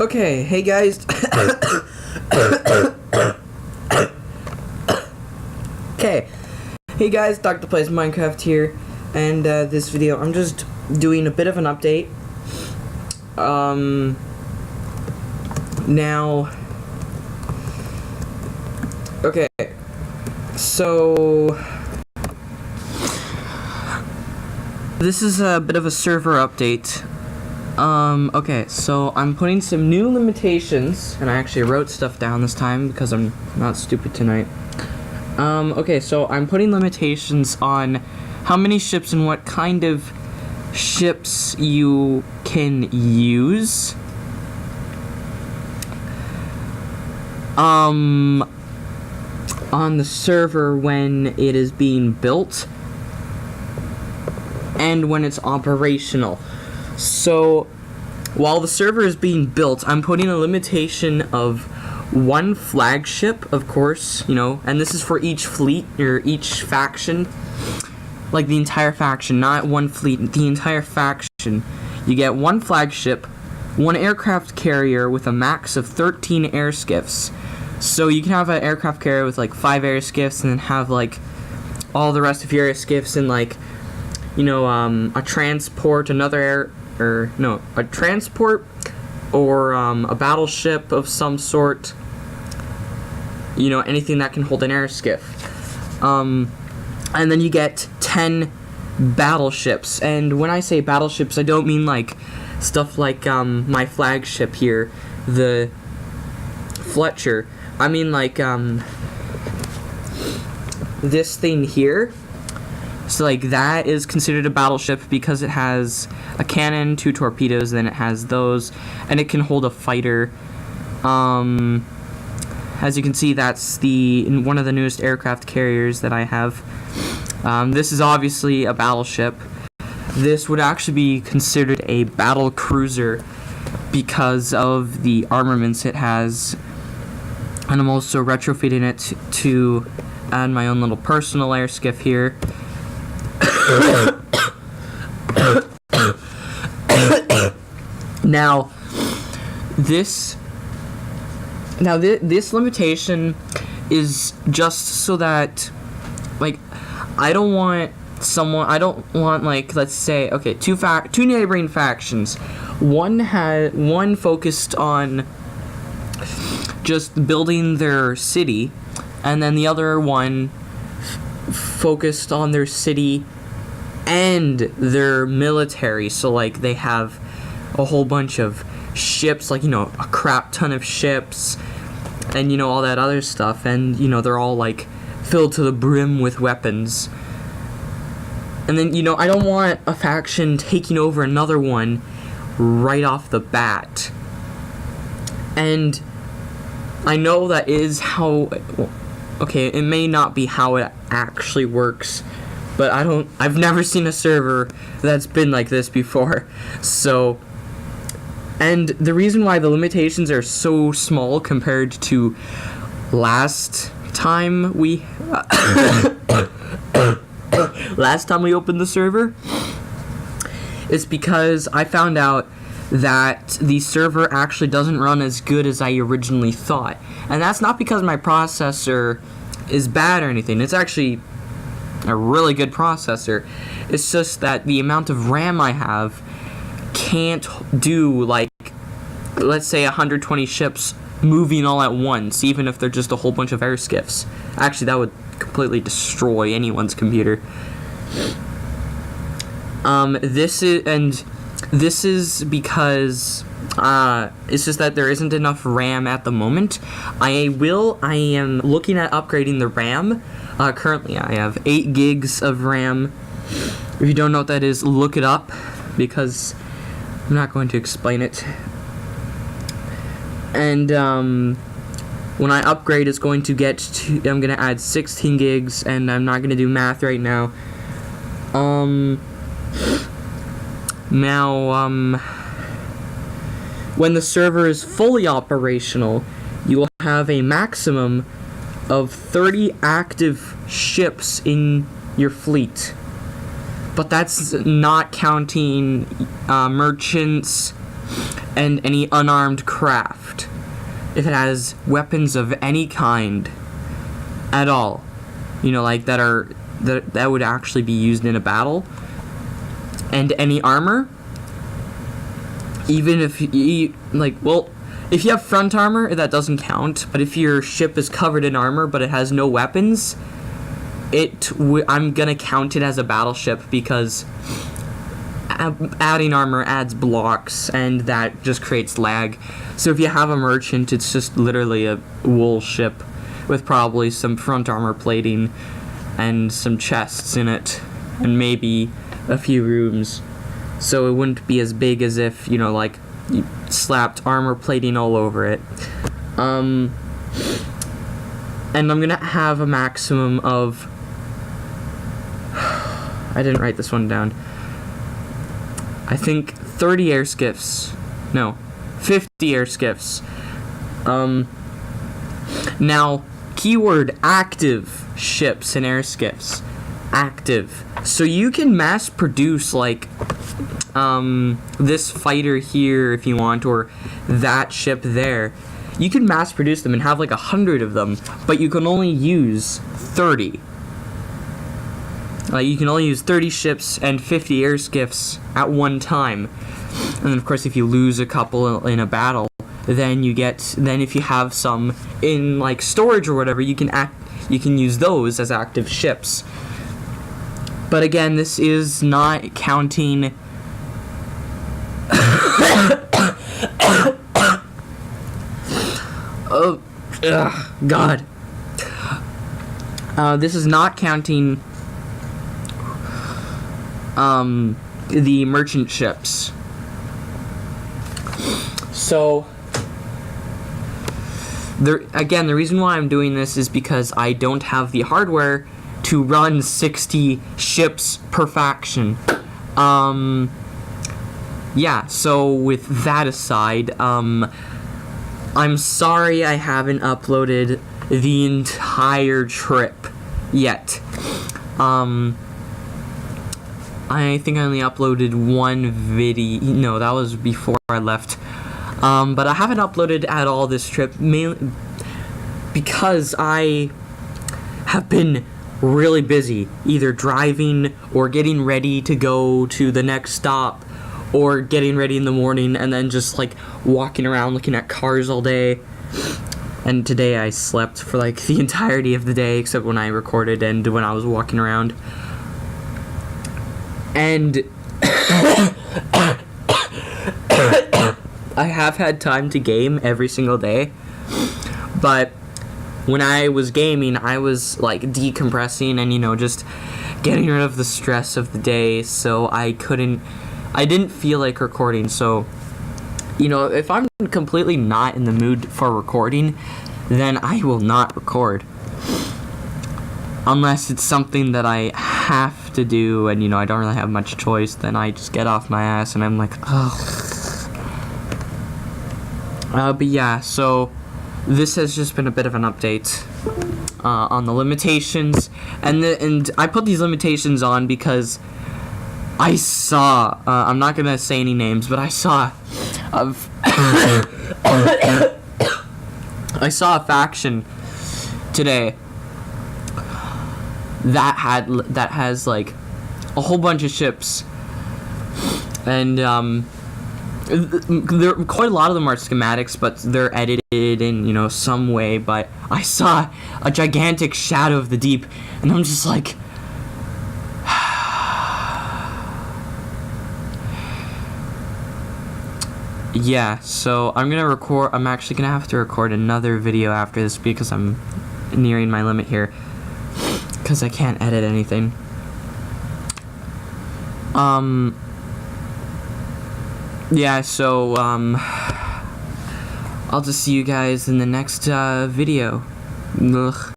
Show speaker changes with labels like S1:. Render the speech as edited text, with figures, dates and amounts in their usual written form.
S1: Okay, hey guys. Okay, hey guys, Dr. Plays Minecraft here, and this video, I'm just doing a bit of an update. Now, okay, so this is a bit of a server update. Okay, so I'm putting some new limitations, and I actually wrote stuff down this time because I'm not stupid tonight. Okay, so I'm putting limitations on how many ships and what kind of ships you can use. On the server when it is being built and when it's operational. So while the server is being built, I'm putting a limitation of one flagship, of course, you know, and this is for each fleet or each faction, like the entire faction, not one fleet, the entire faction. You get one flagship, one aircraft carrier with a max of 13 airskiffs. So you can have an aircraft carrier with like 5 airskiffs and then have like all the rest of your airskiffs in like, you know, a transport, a transport or a battleship of some sort, you know, anything that can hold an airskiff. And then you get 10 battleships, and when I say battleships, I don't mean like stuff like my flagship here, the Fletcher. I mean like this thing here. So like that is considered a battleship because it has a cannon, 2 torpedoes, then it has those, and it can hold a fighter. As you can see, that's one of the newest aircraft carriers that I have. This is obviously a battleship. This would actually be considered a battle cruiser because of the armaments it has, and I'm also retrofitting it to add my own little personal airskiff here. Now, this limitation is just so that, like, I don't want like, let's say, okay, two neighboring factions. One focused on just building their city, and then the other one focused on their city and their military. So like they have a whole bunch of ships, like, you know, a crap ton of ships, and, you know, all that other stuff, and, you know, they're all like filled to the brim with weapons. And then, you know, I don't want a faction taking over another one right off the bat. And I know that is how, okay, it may not be how it actually works, but I've never seen a server that's been like this before. So, and the reason why the limitations are so small compared to last time we opened the server is because I found out that the server actually doesn't run as good as I originally thought. And that's not because my processor is bad or anything. It's actually a really good processor. It's just that the amount of RAM I have can't do, like, let's say 120 ships moving all at once, even if they're just a whole bunch of airskiffs. Actually, that would completely destroy anyone's computer. This is because it's just that there isn't enough RAM at the moment. I am looking at upgrading the RAM. Currently I have 8 gigs of RAM. If you don't know what that is, look it up, because I'm not going to explain it. And when I upgrade, it's going to I'm going to add 16 gigs, and I'm not going to do math right now. When the server is fully operational, you will have a maximum of 30 active ships in your fleet. But that's not counting merchants and any unarmed craft. If it has weapons of any kind at all, like that would actually be used in a battle, and any armor, even if if you have front armor, that doesn't count. But if your ship is covered in armor but it has no weapons, I'm gonna count it as a battleship, because adding armor adds blocks, and that just creates lag. So if you have a merchant, it's just literally a wool ship with probably some front armor plating and some chests in it, and maybe a few rooms. So it wouldn't be as big as if, you slapped armor plating all over it. And I'm gonna have a maximum of... I didn't write this one down. I think 30 air skiffs. No, 50 air skiffs. Now, keyword active ships and air skiffs. Active. So you can mass produce, this fighter here if you want, or that ship there. You can mass produce them and have 100 of them, but you can only use 30. You can only use 30 ships and 50 air skiffs at one time. And then, of course, if you lose a couple in a battle, then if you have some in storage or whatever, you can use those as active ships. But again, this is not counting. Oh, God. This is not counting the merchant ships. So, the reason why I'm doing this is because I don't have the hardware to run 60 ships per faction. Yeah, so with that aside, I'm sorry I haven't uploaded the entire trip yet. I think I only uploaded one video. No, that was before I left. But I haven't uploaded at all this trip, mainly because I have been really busy, either driving or getting ready to go to the next stop, or getting ready in the morning and then just walking around looking at cars all day. And today I slept for the entirety of the day, except when I recorded and when I was walking around. And I have had time to game every single day, but when I was gaming, I was decompressing and just getting rid of the stress of the day, so I didn't feel like recording. So if I'm completely not in the mood for recording, then I will not record, unless it's something that I have to do and I don't really have much choice. Then I just get off my ass and I'm like, ugh. But yeah, so this has just been a bit of an update on the limitations, and I put these limitations on because I saw, I'm not gonna say any names, but I saw I saw a faction today that has a whole bunch of ships, and quite a lot of them are schematics, but they're edited in some way. But I saw a gigantic Shadow of the Deep, and I'm just like, yeah. So I'm actually gonna have to record another video after this because I'm nearing my limit here, because I can't edit anything. Yeah, so, I'll just see you guys in the next, video. Ugh.